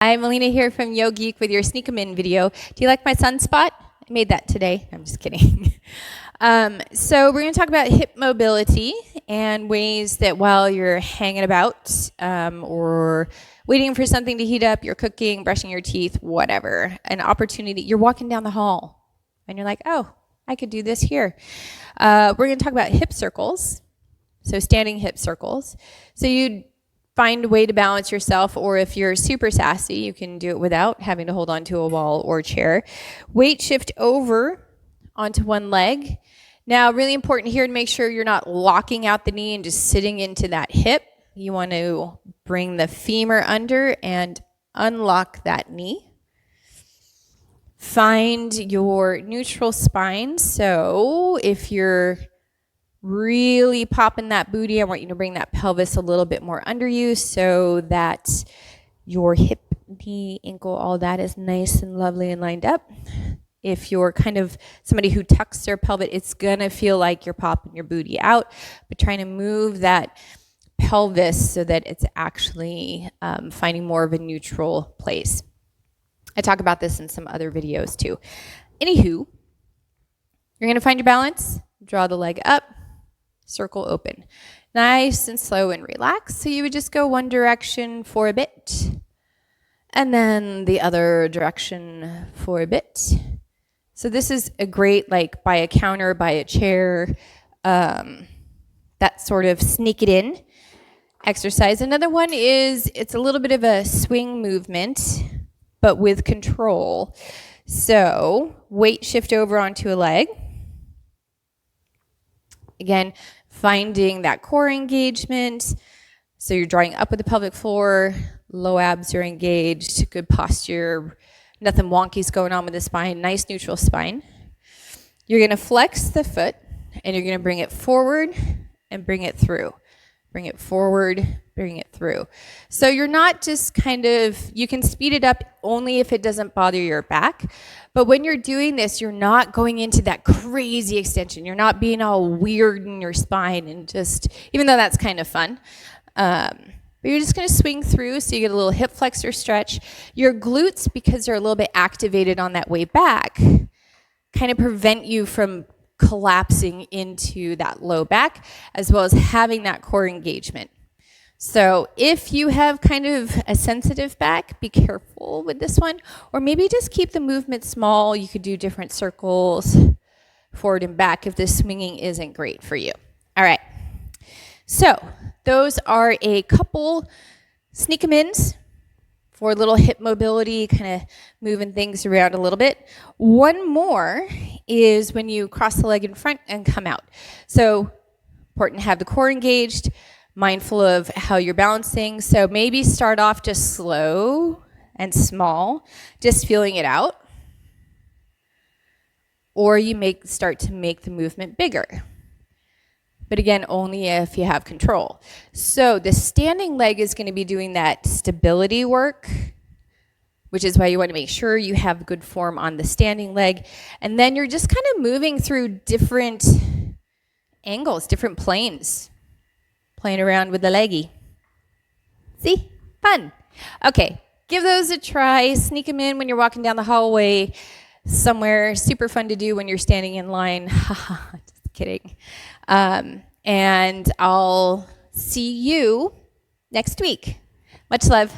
Hi, Melina here from Yo Geek with your Sneak 'em In video. Do you like my sunspot? I made that today. I'm just kidding. So we're going to talk about hip mobility and ways that while you're hanging about or waiting for something to heat up, you're cooking, brushing your teeth, whatever, an opportunity. You're walking down the hall and you're like, oh, I could do this here. We're going to talk about hip circles, so standing hip circles. So you'd find a way to balance yourself, or if you're super sassy, you can do it without having to hold onto a wall or chair. Weight shift over onto one leg. Now, really important here to make sure you're not locking out the knee and just sitting into that hip. You want to bring the femur under and unlock that knee. Find your neutral spine. So if you're really popping that booty, I want you to bring that pelvis a little bit more under you so that your hip, knee, ankle, all that is nice and lovely and lined up. If you're kind of somebody who tucks their pelvis, it's gonna feel like you're popping your booty out, but trying to move that pelvis so that it's actually finding more of a neutral place. I talk about this in some other videos too. Anywho, you're gonna find your balance, draw the leg up, circle open. Nice and slow and relaxed. So you would just go one direction for a bit and then the other direction for a bit. So this is a great, like by a counter, by a chair, that sort of sneak it in exercise. Another one is, it's a little bit of a swing movement, but with control. So weight shift over onto a leg. Again, finding that core engagement. So you're drawing up with the pelvic floor, low abs are engaged, good posture, nothing wonky's going on with the spine, nice neutral spine. You're gonna flex the foot and you're gonna bring it forward and bring it through. Bring it forward, bring it through. So you're not just kind of, you can speed it up only if it doesn't bother your back. But when you're doing this, you're not going into that crazy extension. You're not being all weird in your spine and just, even though that's kind of fun. But you're just gonna swing through so you get a little hip flexor stretch. Your glutes, because they're a little bit activated on that way back, kind of prevent you from collapsing into that low back, as well as having that core engagement. So if you have kind of a sensitive back, be careful with this one, or maybe just keep the movement small. You could do different circles forward and back if the swinging isn't great for you. All right, so those are a couple sneak 'em ins for a little hip mobility, kind of moving things around a little bit. One more is when you cross the leg in front and come out. So important to have the core engaged, mindful of how you're balancing. So maybe start off just slow and small, just feeling it out. Or you start to make the movement bigger. But again, only if you have control. So the standing leg is going to be doing that stability work, which is why you want to make sure you have good form on the standing leg. And then you're just kind of moving through different angles, different planes, playing around with the leggy. See? Fun. Okay, give those a try. Sneak them in when you're walking down the hallway somewhere. Super fun to do when you're standing in line. Just kidding. And I'll see you next week. Much love.